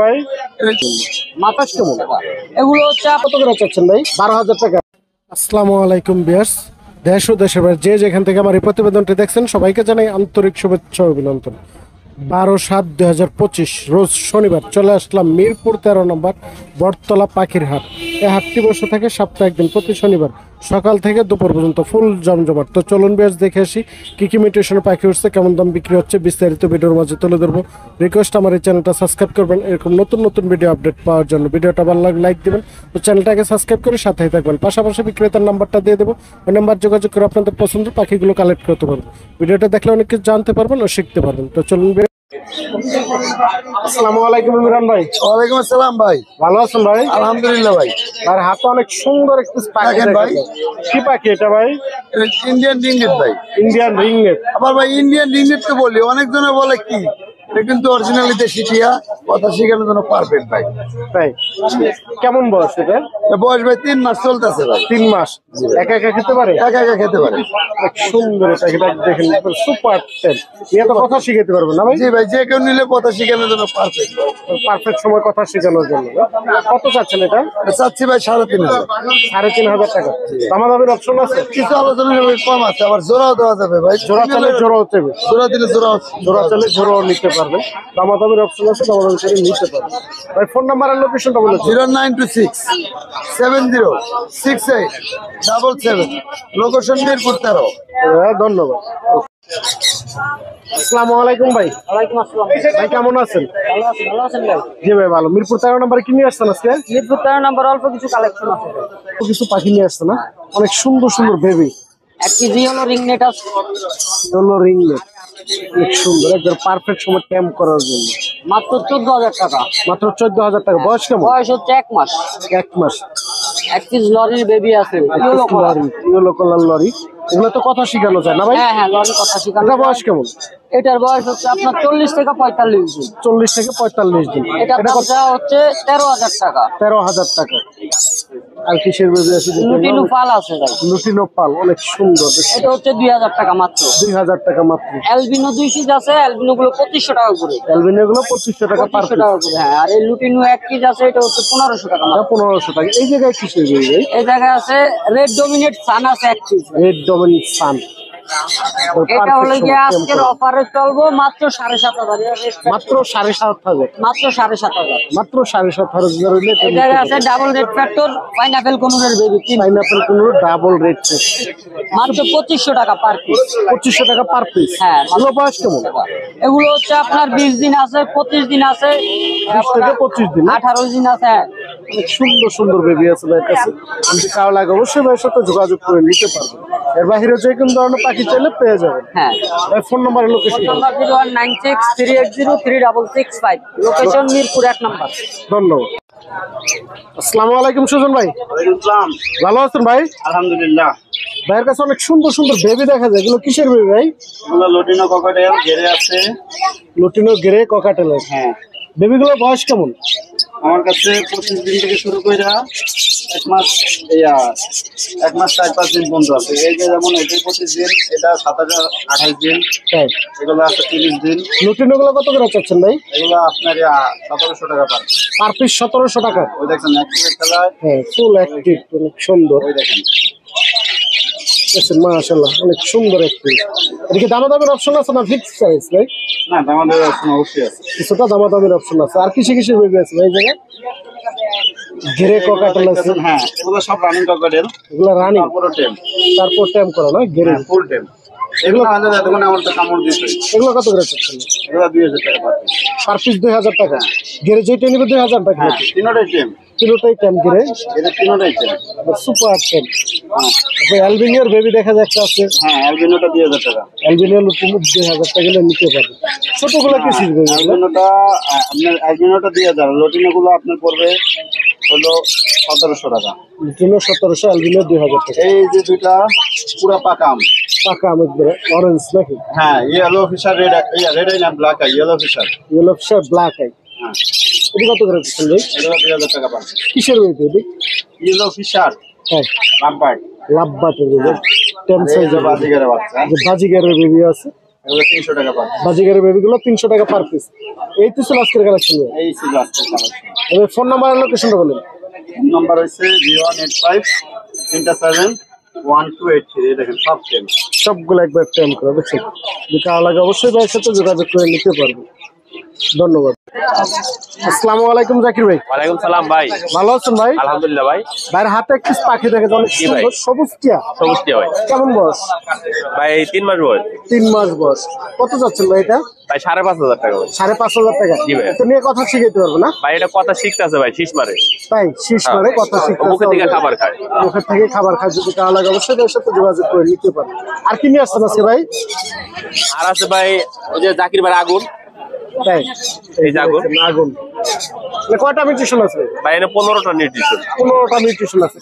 ভাই মাতাস কেমন? এগুলো হচ্ছে কত করে চাচ্ছেন ভাই? 12,000 টাকা। আসসালামু আলাইকুম ভিউয়ার্স, দেশ ও দেশের বাইরে যে যেখান থেকে আমার এই প্রতিবেদনটি দেখছেন সবাইকে জানাই আন্তরিক শুভেচ্ছা ও অভিনন্দন। 12/7/2025 রোজ শনিবার চলে আসলাম মিরপুর 13 নম্বর বটতলা পাখির হাট। এই হাটটি বসে থাকে সপ্তাহে একদিন, প্রতি শনিবার সকাল থেকে দুপুর পর্যন্ত ফুল জমজমাট। তো চলুন বেশ দেখে আসি কী কী মিউটেশনে পাখি উঠছে, কেমন দাম বিক্রি হচ্ছে, বিস্তারিত ভিডিওর মাঝে তুলে ধরবো। রিকোয়েস্ট আমার এই চ্যানেলটা সাবস্ক্রাইব করবেন এরকম নতুন নতুন ভিডিও আপডেট পাওয়ার জন্য। ভিডিওটা ভালো লাগলে লাইক দেবেন ও চ্যানেলটাকে সাবস্ক্রাইব করে সাথেই থাকবেন। পাশাপাশি বিক্রেতার নাম্বারটা দিয়ে দেবো, ওই নাম্বার যোগাযোগ করে আপনাদের পছন্দের পাখিগুলো কালেক্ট করতে পারবেন। ভিডিওটা দেখলে অনেক কিছু জানতে পারবেন ও শিখতে পারবেন। তো চলুন। আসসালামু আলাইকুম ইমরান ভাই। ওয়ালাইকুম আসসালাম ভাই। ভালো আছেন ভাই? আলহামদুলিল্লাহ ভাই। আর হাতে অনেক সুন্দর একটি পাখি ভাই। কি পাখি এটা ভাই? ইন্ডিয়ান রিংনেট ভাই। ইন্ডিয়ান রিংনেট। আবার ভাই ইন্ডিয়ান রিংনেট তো বলি, অনেকজনে বলে কি এটা কিন্তু অরিজিনালি দেশি টিয়া, কথা শেখানোর জন্য পারফেক্ট ভাই। তাই কেমন বয়স এটা? বয়স ভাই 3 মাস চলতেছে ভাই। 3 মাস। একা একা খেতে পারে? একা একা খেতে পারে। সুন্দর এটা দেখেন, সুপার টেন। নিয়ে তো কথা শিখাতে পারবেন না ভাই? জি ভাই, যে কেউ নিলে কথা শেখানোর জন্য পারফেক্ট। পারফেক্ট সময় কথা শেখানোর জন্য। কত চাচ্ছেন এটা? চাচ্ছি ভাই 3,500। 3,500 টাকা। দামাদামির অপশন আছে? কিছু আলোচনা কম আছে, আবার জোড়াও দেওয়া যাবে ভাই। জোড়া চালে জোড়াও দেবে। জোড়া দিলে জোড়াও, জোড়া চালে জোড়াও নিতে পারবেন। দামাদামির অপশন আছে, দামাদামি করে নিতে পারবেন। ভাই ফোন নাম্বার আর লোকেশনটা বলে 0926 7068 77, লোকেশন মিরপুর 13। ধন্যবাদ। আসসালামু আলাইকুম ভাই। ওয়ালাইকুম আসসালাম ভাই কেমন আছেন? ভালো আছেন ভাই? জি ভাই ভালো। মিরপুর 13 নম্বরে কি নিয়ে আসছেন আজকে? মিরপুর 13 নম্বর অল্প কিছু কালেকশন আছে। কিছু পাখি নিয়ে আসছে না? অনেক সুন্দর সুন্দর বেবি। 1 কেজি হলো রিংনেট আছে। হলো রিংনেট, অনেক সুন্দর, একদম পারফেক্ট সময় ক্যাম্প করার জন্য। মাত্র 14,000 টাকা। মাত্র 14,000 টাকা। বয়স কেমন? বয়স হচ্ছে 1 মাস। 1 মাস। 1 কেজি লরির বেবি আছে। Yellow colour lory. এগুলো তো কথা শিখানো যায় না ভাই? হ্যাঁ লরির কথা শিখানো। এটা বয়স কেমন? এটার বয়স হচ্ছে আপনার 40 থেকে 45 দিন। 40 থেকে 45 দিন। এটার দাম হচ্ছে 13,000 টাকা। 13,000 টাকা। আর কিসের বেবি আছে? লুটিনো পাল আছে ভাই। লুটিনো পাল, অনেক সুন্দর। এটা হচ্ছে 2,000 টাকা মাত্র। 2,000 টাকা মাত্র। অ্যালবিনো 2 পিস আছে, অ্যালবিনো গুলো 2500 টাকা করে। অ্যালবিনো গুলো 2500 টাকা পার পিস। হ্যাঁ, আর এই লুটিনো 1 পিস আছে, এটা হচ্ছে 1500 টাকা মাত্র। 1500 টাকা। এই জায়গায় কিসের বেবি ভাই? এই জায়গায় আছে রেড ডমিনেট সান আছে 1 পিস। রেড ডমিনেট সান। এটা হলো কি আজকের অফারে চলবো মাত্র 7,500। মাত্র 7,500। মাত্র 7,500। মাত্র 7,500 হইলে এই জায়গায় আছে ডাবল রেড ফ্যাক্টর পাইনাপল কোনুরের baby. Pineapple conure double red factor. মাত্র 2500 টাকা পার পিস। 2500 টাকা পার পিস। হ্যাঁ। এগুলো বয়স কেমন? এগুলো হচ্ছে আপনার 20 দিন আছে, 25 দিন আছে, 20 থেকে 25 দিন। 18 দিন আছে। অনেক সুন্দর সুন্দর বেবি আছে ভাইয়ের কাছে। যদি কারো লাগে অবশ্যই ভাইয়ের সাথে যোগাযোগ করে নিতে পারবেন। এর বাইরে যে কোনো ধরনের পাখি চাইলে পেয়ে যাবেন। হ্যাঁ। ফোন নাম্বারের লোকেশন 0196380365। লোকেশন মিরপুর 1 নম্বর। ধন্যবাদ। আসসালামু আলাইকুম সুজন ভাই। ওয়ালাইকুম আসসালাম। ভালো আছেন ভাই? আলহামদুলিল্লাহ। ভাইয়ের কাছে অনেক সুন্দর সুন্দর বেবি দেখা যায়, এগুলো কিসের বেবি ভাই? এগুলো লুটিনো ককাটেল ঘেরে আছে। লুটিনো গ্রে ককাটেলের। হ্যাঁ। বেবিগুলোর বয়স কেমন? আমার কাছে 25 দিন থেকে শুরু করে 1 মাস 4-5 দিন পর্যন্ত আছে। এই যে যেমন এটা 25 দিন, এটা 27-28 দিন, তাই এগুলো আছে 30 দিন। লুটিনো গুলো কত করে চাচ্ছেন ভাই? এগুলো আপনার 1700 টাকা পার পিস। 1700 টাকা। ওই দেখেন অ্যাক্টিভ খেলায়। হ্যাঁ, ফুল অ্যাক্টিভ, অনেক সুন্দর। ওই দেখেন মাশাআল্লাহ, অনেক সুন্দর একটি। এদিকে দামাদামের অপশন আছে না? ফিক্স প্রাইস ভাই? না, আমাদের অপশন অবশ্যই আছে। কিছুটা দামাদামের অপশন আছে। আর কিসে কিসের বেবি আছে ভাই এই জায়গায়? ঘেরে ককাটেল আছে। হ্যাঁ, এগুলো সব রানিং ককাটেল। এগুলো রানিং, তারপর টেম করা না? ঘেরে ফুল টেম। এগুলো আমাদের এতক্ষণ আমার তো কামড় দিয়েছে। এগুলো কত করে চাচ্ছেন? এগুলো 2000 টাকা পার পিস। পার পিস 2000 টাকা। ঘেরে যেটা নিবে 2000 টাকা। হ্যাঁ, তিনটাই টেম। তিনটাই টেম ঘেরে। এটা তিনটাই টেম। সুপার টেম। অ্যালবিনিওর বেবি দেখা যাচ্ছে আছে। হ্যাঁ, অ্যালবিনোটা 2000 টাকা। অ্যালবিনিও লুটিনো 2000 টাকা গেলে নিতে পারবে। ছোটগুলো কি শিখবে? অ্যালবিনোটা আপনার 2000। লটিনো গুলো আপনার পড়বে হলো 1700 টাকা। লুটিনো 1700, অ্যালবিনিও 2000 টাকা। এই যে দুইটা পুরো পাকা আম। পাকা আম একবারে অরেঞ্জ নাকি? হ্যাঁ, ইয়েলো ফিশার রেড আই না black eye, yellow Fischer. Yellow Fischer black eye. হ্যাঁ, এটা কত করে দিচ্ছেন ভাই? এটা 2000 টাকা পার। কিসের বেবি? Yellow Fischer. হ্যাঁ, লাভবার্ড। লাভবাটের বেবি। টেম সাইজের বাজিগারের বাচ্চা। বাজিগারের বেবি আছে। এগুলো 300 টাকা পার। বাজিগারের বেবিগুলো 300 টাকা পার পিস। এই তো ছিল আজকের কালেকশন। এই ছিল আজকের কালেকশন। এবার ফোন নাম্বার আর লোকেশনটা বলুন। ফোন নাম্বার হচ্ছে 0185 37 1283। এই দেখেন সব সেম। সবগুলো একবার টাইম করে দেখছেন। যদি কারো লাগে অবশ্যই ভাইয়ের সাথে যোগাযোগ করে নিতে পারবেন। ধন্যবাদ। আসসালামু আলাইকুম জাকির ভাই। ওয়ালাইকুম সালাম ভাই। ভালো আছেন ভাই? আলহামদুলিল্লাহ ভাই। ভাইয়ের হাতে একটি পাখি দেখে অনেক জি ভাই। সুন্দর, সবুজ টিয়া। সবুজ টিয়া ভাই। কেমন বয়স? ভাই 3 মাস বয়স। 3 মাস বয়স। কত যাচ্ছেন ভাই এটা? ভাই 5,500 টাকা ভাই। 5,500 টাকা। জি ভাই। তো নিয়ে কথা শিখাইতে পারবো না? ভাই এটা কথা শিখতেছে ভাই, শীষ মারে। তাই শীষ মারে কথা শিখতে মুখে থেকে খাবার খায়। মুখের থেকে খাবার খায়। যদি কারো লাগে অবশ্যই ভাইয়ের সাথে যোগাযোগ করে নিতে পারবেন। আর কি নিয়ে আসছেন আজকে ভাই? আর আছে ভাই ওই যে জাকির ভাই আগুন। তাই এই যে আগুন। আগুন। কয়টা মিউটেশন আছে? ভাই এনে 15টা নিউট্রিশন। 15টা মিউটেশন আছে।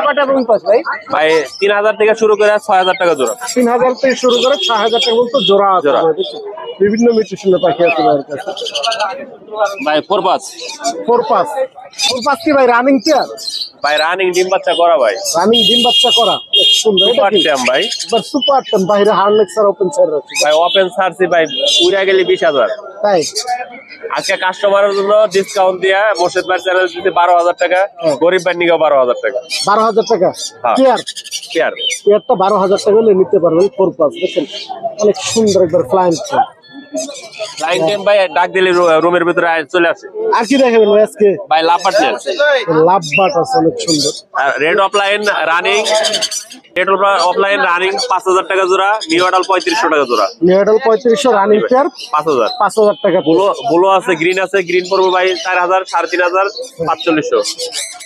কয়টা রুম পাস ভাই? ভাই 3000 থেকে শুরু করে 6000 টাকা জোড়া। 3000 থেকে শুরু করে 6000 টাকা পর্যন্ত জোড়া আছে। জোড়া। বিভিন্ন মিউটেশনের পাখি আছে ভাইয়ের কাছে। ভাই 4 4 পাস কি ভাই রানিং পেয়ার? ভাই রানিং ডিম বাচ্চা করা ভাই। রানিং ডিম বাচ্চা করা। অনেক সুন্দর। এটা সুপার কি? ট্যাম ভাই। সুপার টেম। বাইরে হার্নেক্স আর ওপেন সাইড আছে। ভাই ওপেন সার্সি ভাই উড়া গেলে 20000। তাই আজকে কাস্টমারের জন্য ডিসকাউন্ট দিয়া মোর্শেদ ভাই চ্যানেল দিতে 12,000 টাকা, গরিব ভাই নিগো 12,000 টাকা। 12,000 টাকা হ্যাঁ। পেয়ার। পেয়ার। পেয়ারটা 12,000 টাকা হলে নিতে পারবেন। 4 পাস দেখেন অনেক সুন্দর একবার ফ্লাইং। লাইন টাইম ভাই ডাক দিলে রুমের ভিতরে চলে আসে। আর কি দেখাবেন ভাই আজকে? ভাই লাপারছেন লাভ বাট আছে অনেক সুন্দর। Red offline running, red offline running 5,000 টাকা জোড়া, নিউ অর্ডার 3500 টাকা জোড়া। নিউডাল 3500 রানিং পেয়ার 5,000। 5,000 টাকা। ব্লু আছে, গ্রিন আছে, গ্রিন পড়বে ভাই 4,000, 3,500, 4500।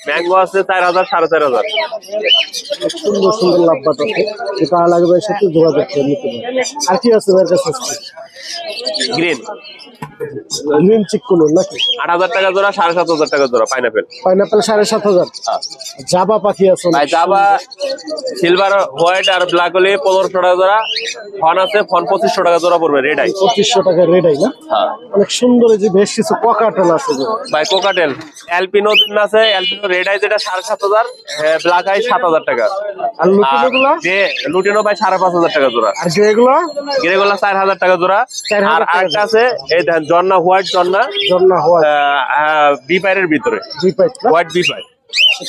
ম্যাঙ্গো আছে 4,000, 4,500। সুন্দর সুন্দর লাভ বাট আছে। যেটা লাগবে এর সাথে যোগাযোগ করে নিতে পারবেন। আর কি আছে ভাইয়ের কাছে? গ্রিন গ্রিন চিকুন নাকি? 8,000 টাকা জোড়া, 7,500 টাকা জোড়া। পাইনাপেল। পাইনাপেল 7,500। জাবা পাখি আছে অনেক ভাই জাবা সিলভার হোয়াইট আর ব্ল্যাক হলে 1,500 টাকা জোড়া। ফন আছে, ফন 2,500 টাকা জোড়া পড়বে রেড আই। 2,500 টাকা রেড আই না? অনেক সুন্দর। এই যে বেশ কিছু ককাটেল আছে যে। ভাই কোকাটেল অ্যালপিনো আছে, অ্যালপিনো রেড আই যেটা 7,500, ব্ল্যাক আই 7,000 টাকা। আর লুটিনোগুলো? যে লুটিনো ভাই 5,500 টাকা জোড়া। আর গ্রেগুলো? গ্রেগুলা 4,000 টাকা জোড়া। 4,000 আর টাকা আরেকটা আছে এই দেখেন জন্না হোয়াইট, জন্না জন্না হোয়াইট বি পাইরের ভিতরে দুই পাইট না? হোয়াইট বি পাই।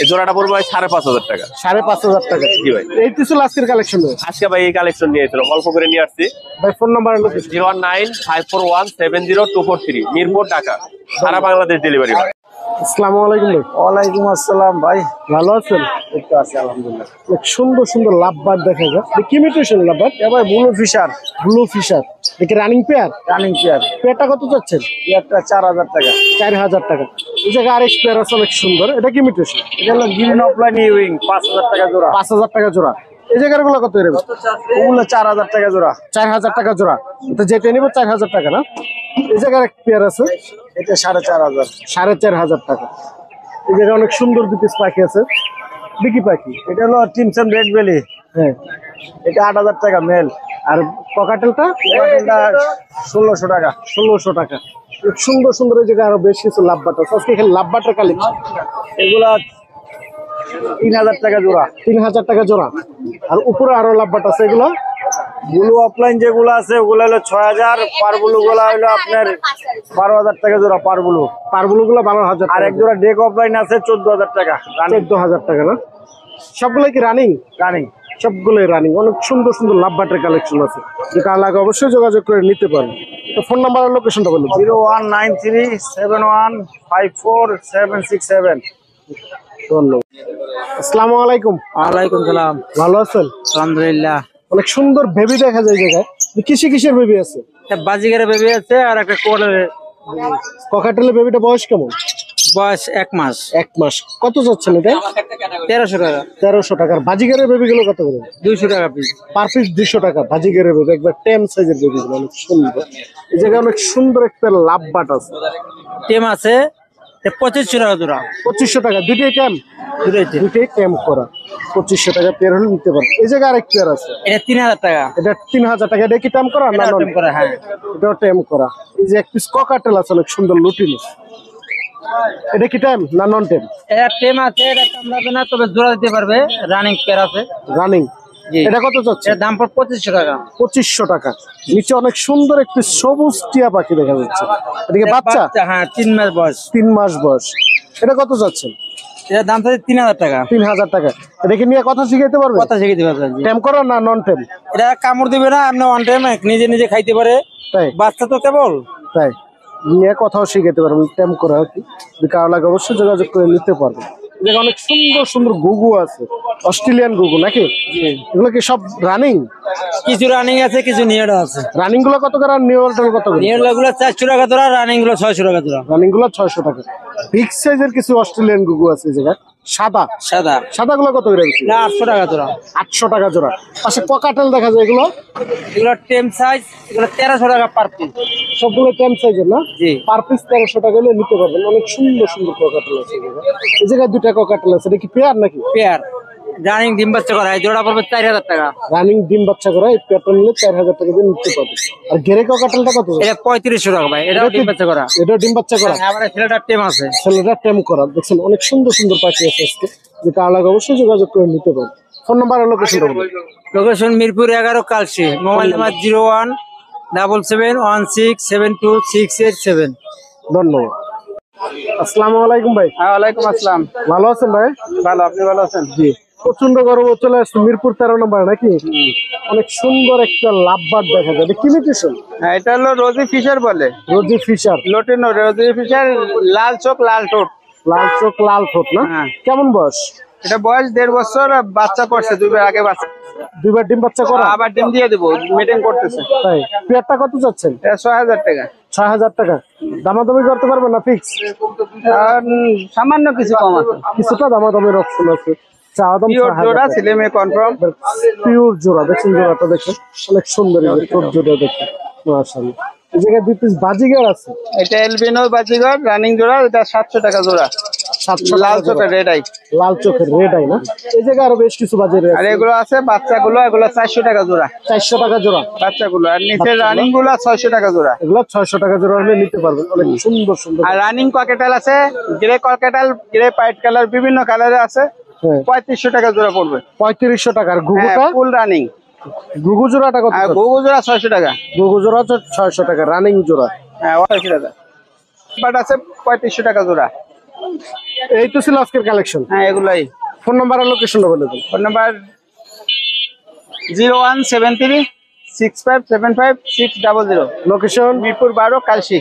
এই জোড়াটা পড়বে ভাই 5,500 টাকা। 5,500 টাকা। জি ভাই। এই তো ছিল আজকের কালেকশন। আজকে ভাই এই কালেকশন নিয়ে এসেছিলাম, অল্প করে নিয়ে আসছি। ভাই ফোন নাম্বার হলো 01954170243 মিরপুর, ঢাকা। সারা বাংলাদেশ ডেলিভারি হয়। আসসালামু আলাইকুম ভাই। ওয়ালাইকুম আসসালাম ভাই। ভালো আছেন? এই তো আছি আলহামদুলিল্লাহ। অনেক সুন্দর সুন্দর লাভ বাট দেখা যায়। কি মিউটেশন লাভ বাট? এবার ব্লু ফিশার ব্লু ফিশার। দেখি রানিং পেয়ার। Running chair. পেয়ারটা কত যাচ্ছেন? একটা 4,000 টাকা। 4,000 টাকা। এই জায়গায় আরেক পেয়ার আছে অনেক সুন্দর। এটা কি মিউটেশন? এটা হলো গ্রিন অফলাইন ইউইং 5,000 টাকা জোড়া। 5,000 টাকা জোড়া। এই জায়গার গুলো কত এরকম? ওগুলো 4,000 টাকা জোড়া। 4,000 টাকা জোড়া। তো যেটা নিব 4,000 টাকা না? এই জায়গার এক পেয়ার আছে এটা 4,500। 4,500 টাকা। এই জায়গায় অনেক সুন্দর দুটো পাখি আছে। বিকি পাখি। এটা হলো টিমসন রেড বেলি। হ্যাঁ। এটা 8,000 টাকা মেল। আর ককাটেলটা? এটা 1,600 টাকা। 1,600 টাকা। খুব সুন্দর সুন্দর। এই জায়গায় আরো বেশ কিছু লাভ বাট আছে। আজকে এখানে লাভ বাটের কালেকশন। এগুলা 3,000 টাকা জোড়া। 3,000 টাকা জোড়া। আর উপরে আরো লাভ বাট আছে। এগুলো ব্লু অফলাইন যেগুলো আছে ওগুলো হলো 6,000। পার ব্লু গুলা হলো আপনার 12,000 টাকা জোড়া পার ব্লু। পারগুলো গুলো 12,000 আর এক জোড়া ডেক অফলাইন আছে 14,000 টাকা। 14,000 টাকা না? সবগুলোই কি রানিং? রানিং। সবগুলোই রানিং। অনেক সুন্দর সুন্দর লাভ বাটের কালেকশন আছে। যে কার লাগে অবশ্যই যোগাযোগ করে নিতে পারেন। তো ফোন নাম্বার আর লোকেশনটা বলুন। 019371546767। ধন্যবাদ। আসসালামু আলাইকুম। ওয়ালাইকুম সালাম। ভালো আছেন? আলহামদুলিল্লাহ। অনেক সুন্দর বেবি দেখা যায় এই জায়গায়। কিসের বেবি আছে? বাজিগারে বেবি আছে আর একটা কোলের ককাটেলের বেবিটা বয়স কেমন? বয়স 1 মাস। 1 মাস। কত যাচ্ছেন এটা? 1300 টাকা। 1300 টাকার। বাজিগারের বেবিগুলো কত করে? 200 টাকা পিস। পার পিস 200 টাকা। বাজিগারের বেবি একবার টেম সাইজের বেবিগুলো অনেক সুন্দর। এই জায়গায় অনেক সুন্দর একটা লাভ বাট আছে। টেম আছে 2500 টাকা জোড়া। 2500 টাকা। দুইটাই টেম? দুইটাই টেম করা। 2500 টাকা পেয়ার হলে নিতে পারেন। এই জায়গায় আরেক পেয়ার আছে। এটা 3,000 টাকা। এটা 3,000 টাকা। এটা কি টেম করা না? এটা টেম করা, হ্যাঁ। এটাও টেম করা। এই যে এক পিস ককাটেল আছে অনেক সুন্দর লুটিনো। এটা কি টেম না নন টেম? এটা টেম আছে, এটা কামড়াবে না, তবে জোড়া দিতে পারবে। রানিং পেয়ার আছে। রানিং। এটা কত চাচ্ছে? এর দাম পড়ে 2500 টাকা। 2500 টাকা। নিচে অনেক সুন্দর একটি সবুজ টিয়া পাখি দেখা যাচ্ছে। এদিকে বাচ্চা, হ্যাঁ 3 মাস বয়স। 3 মাস বয়স। এটা কত যাচ্ছেন? এর দাম থাকে 3000 টাকা। 3000 টাকা। এটাকে নিয়ে কথা শিখাইতে পারবে? কথা শিখাইতে পারবেন। টেম করা না নন টেম? এটা কামড় দিবে না, আপনি ওয়ান টাইম নিজে নিজে খাইতে পারে। তাই বাচ্চা তো কেবল। তাই নিয়ে কথাও শিখাইতে পারবেন, টেম করা আর কি। যদি কারো লাগে অবশ্যই যোগাযোগ করে নিতে পারবেন। এদিকে অনেক সুন্দর সুন্দর গুগু আছে, অস্ট্রেলিয়ান গুগু নাকি? এগুলো কি সব রানিং? কিছু রানিং আছে, কিছু নিয়র আছে। রানিং গুলো কত করে আর নিউর কত করে? নিয়র গুলো 400 টাকা জোড়া, রানিং গুলো 600 টাকা জোড়া। রানিং গুলো 600 টাকা। বিগ সাইজের কিছু অস্ট্রেলিয়ান গুগু আছে এই জায়গায়, সাদা। সাদা সাদা গুলো কত করে বিক্রি? না 800 টাকা জোড়া। 800 টাকা জোড়া। পাশে ককাটেল দেখা যায়, এগুলো এগুলো টেম সাইজ, এগুলো 1300 টাকা পার পিস। সবগুলো টেম সাইজের না? জি। পার পিস 1300 টাকা হলে নিতে পারবেন। অনেক সুন্দর সুন্দর ককাটেল আছে এই জায়গায়। এই জায়গায় দুটা ককাটেল আছে। এটা কি পেয়ার নাকি? পেয়ার রানিং ডিম বাচ্চা করা, এই জোড়া পড়বে 4000 টাকা। রানিং ডিম বাচ্চা করা, এই পেয়ারটা নিলে 4000 টাকা দিয়ে নিতে পারবেন। আর গেরে ককাটেলটা কত? এটা 3500 টাকা ভাই, এটাও ডিম বাচ্চা করা। এটা ডিম বাচ্চা করা। আবার ছেলেটা টেম আছে। ছেলেটা টেম করা। দেখছেন অনেক সুন্দর সুন্দর পাখি আছে আজকে। যে কার লাগে অবশ্যই যোগাযোগ করে নিতে পারবেন। ফোন নাম্বার আর লোকেশনটা বলুন। Location Mirpur 11 Kalshi. Mobile number 0177672687। ধন্যবাদ। আসসালামু আলাইকুম ভাই। ওয়ালাইকুম আসসালাম। ভালো আছেন ভাই? ভালো, আপনি ভালো আছেন? জি। প্রচন্ড গরম চলে আসছে মিরপুর 13 নম্বর নাকি? অনেক সুন্দর একটা লাভবার্ড দেখা যায়। এটা কি মিউটেশন? এটা হলো রোজি ফিশার বলে। রোজি ফিশার। লোটিনো রোজি ফিশার, লাল চোখ লাল ঠোঁট। লাল চোখ লাল ঠোঁট না? হ্যাঁ। কেমন বয়স? এটা বয়স 1.5 বছর, বাচ্চা করছে 2 বার আগে বাচ্চা। দুইবার ডিম বাচ্চা করা? আবার ডিম দিয়ে দেবো, মিটিং করতেছে। তাই পেয়ারটা কত যাচ্ছেন? এটা 6000 টাকা। 6000 টাকা। দামাদামি করতে পারবেন না ফিক্স? আর সামান্য কিছু কম আছে। কিছুটা দামাদামির অপশন আছে। চা দাম পিওর জোড়া, ছেলে মেয়ে কনফার্ম। পিওর জোড়া। দেখছেন জোড়াটা দেখেন অনেক সুন্দর। এই যে ঠোঁট জোড়া দেখেন মাশাআল্লাহ। এই জায়গায় 2 পিস বাজিগার আছে। এটা এলবিনো বাজিগর রানিং জোড়া, এটা 700 টাকা জোড়া। 700 লাল চোখের রেড আই। লাল চোখের রেড আই না? এই জায়গায় আরো বেশ কিছু বাজারে আর আছে। এগুলো আছে বাচ্চাগুলো, এগুলো 400 টাকা জোড়া 400 টাকা জোড়া বাচ্চাগুলো। আর নিচে রানিং গুলো 600 টাকা জোড়া। এগুলো 600 টাকা জোড়া হলে নিতে পারবেন। অনেক সুন্দর সুন্দর। আর রানিং ককেটাল আছে, গ্রে ককেটাল, গ্রে পাইট কালার, বিভিন্ন কালারে আছে। হ্যাঁ 3500 টাকা জোড়া পড়বে। 3500 টাকা। আর ঘুঘুটা? Full running. ঘুঘু জোড়াটা কত? আর ঘুঘু জোড়া 600 টাকা। ঘুঘু জোড়া তো 600 টাকা। রানিং জোড়া? হ্যাঁ 600 টাকা। বাট আছে 3500 টাকা জোড়া। এই তো ছিল আজকের কালেকশন। হ্যাঁ এগুলাই। ফোন নাম্বার আর লোকেশনটা বলে দিন। Phone number 017365755600। Location Mirpur 12 Kalshi.